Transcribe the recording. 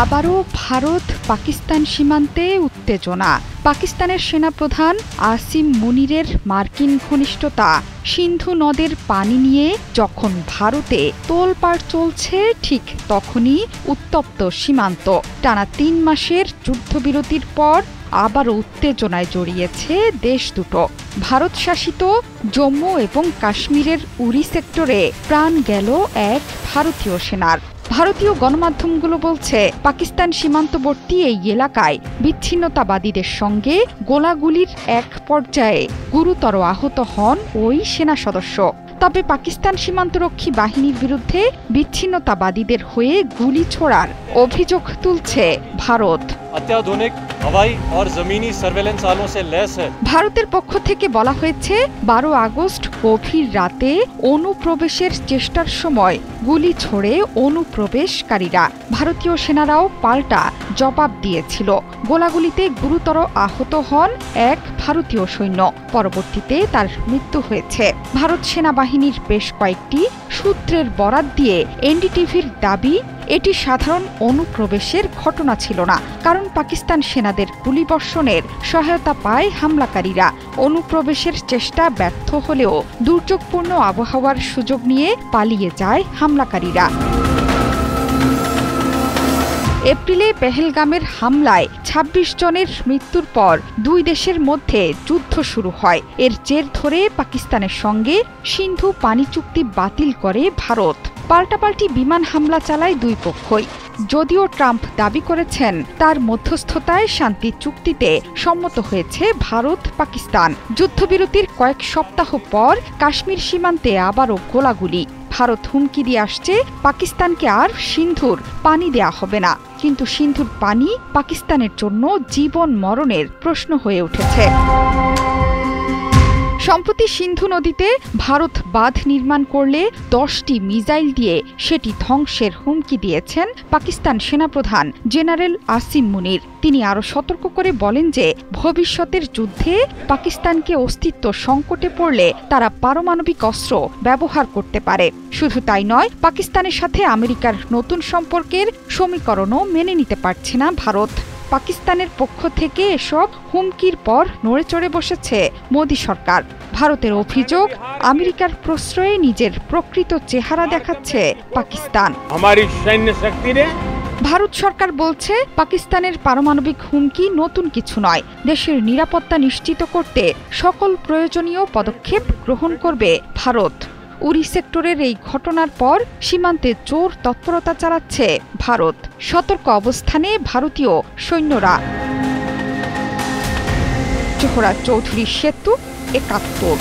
আবারও ভারত পাকিস্তান সীমান্তে উত্তেজনা। পাকিস্তানের সেনাপ্রধান আসিম মুনিরের মার্কিন ঘনিষ্ঠতা। সিন্ধু নদের পানি নিয়ে যখন ভারতে তোলপাড় চলছে, ঠিক তখনই উত্তপ্ত সীমান্ত। টানা ৩ মাসের যুদ্ধবিরতির পর আবারও উত্তেজনায় জড়িয়েছে দেশ দুটো। ভারত শাসিত জম্মু এবং কাশ্মীরের উরি সেক্টরে প্রাণ গেল এক ভারতীয় সেনার। ভারতীয় গণমাধ্যমগুলো বলছে, পাকিস্তান সীমান্তবর্তী এই এলাকায় বিচ্ছিন্নতাবাদীদের সঙ্গে গোলাগুলির এক পর্যায়ে গুরুতর আহত হন ওই সেনা সদস্য। তবে পাকিস্তান সীমান্তরক্ষী বাহিনীর বিরুদ্ধে বিচ্ছিন্নতাবাদীদের হয়ে গুলি ছোড়ার অভিযোগ তুলছে ভারত। অত্যাধুনিক হাওয়াই আর জমিনি সার্ভেলেন্স আলো সে লেস है। ভারতের পক্ষ থেকে বলা হয়েছে, ১২ আগস্ট গভীর রাতে অনুপ্রবেশের চেষ্টার সময় গুলি ছোড়ে অনুপ্রবেশকারীরা। ভারতীয় সেনারাও পাল্টা জবাব দিয়েছিল। গোলাগুলিতে গুরুতর আহত হন এক ভারতীয় সৈন্য। পরবর্তীতে তার মৃত্যু হয়েছে। ভারত সেনাবাহিনীর বেশ কয়েকটি সূত্রের বরাত দিয়ে এনডিটিভির দাবি, এটি সাধারণ অনুপ্রবেশের ঘটনা ছিল না, কারণ পাকিস্তান সেনাদের গুলিবর্ষণের সহায়তা পায় হামলাকারীরা। অনুপ্রবেশের চেষ্টা ব্যর্থ হলেও দুর্যোগপূর্ণ আবহাওয়ার সুযোগ নিয়ে পালিয়ে যায় হামলাকারীরা। এপ্রিলে পেহেলগামের হামলায় ২৬ জনের মৃত্যুর পর দুই দেশের মধ্যে যুদ্ধ শুরু হয়। এর জের ধরে পাকিস্তানের সঙ্গে সিন্ধু পানি চুক্তি বাতিল করে ভারত। পাল্টাপাল্টি বিমান হামলা চালায় দুই পক্ষই। যদিও ট্রাম্প দাবি করেছেন, তার মধ্যস্থতায় শান্তি চুক্তিতে সম্মত হয়েছে ভারত পাকিস্তান। যুদ্ধবিরতির কয়েক সপ্তাহ পর কাশ্মীর সীমান্তে আবারও গোলাগুলি। ভারত হুমকি দিয়ে আসছে, পাকিস্তানকে আর সিন্ধুর পানি দেয়া হবে না। কিন্তু সিন্ধুর পানি পাকিস্তানের জন্য জীবন মরণের প্রশ্ন হয়ে উঠেছে। সম্প্রতি সিন্ধু নদীতে ভারত বাঁধ নির্মাণ করলে ১০টি মিসাইল দিয়ে সেটি ধ্বংসের হুমকি দিয়েছেন পাকিস্তান সেনাপ্রধান জেনারেল আসিম মুনির। তিনি আরও সতর্ক করে বলেন যে, ভবিষ্যতের যুদ্ধে পাকিস্তানকে অস্তিত্ব সংকটে পড়লে তারা পারমাণবিক অস্ত্র ব্যবহার করতে পারে। শুধু তাই নয়, পাকিস্তানের সাথে আমেরিকার নতুন সম্পর্কের সমীকরণও মেনে নিতে পারছে না ভারত। পাকিস্তানের পক্ষ থেকে এসব হুমকির পর নড়েচড়ে বসেছে মোদি সরকার। ভারতের অভিযোগ, আমেরিকার প্রশ্রয়ে নিজের প্রকৃত চেহারা দেখাচ্ছে পাকিস্তান। ভারত সরকার বলছে, পাকিস্তানের পারমাণবিক হুমকি নতুন কিছু নয়। দেশের নিরাপত্তা নিশ্চিত করতে সকল প্রয়োজনীয় পদক্ষেপ গ্রহণ করবে ভারত। উরি সেক্টরের এই ঘটনার পর সীমান্তে জোর তৎপরতা চালাচ্ছে ভারত। সতর্ক অবস্থানে ভারতীয় সৈন্যরা। জোহরা চৌধুরী সেতু, ৭১।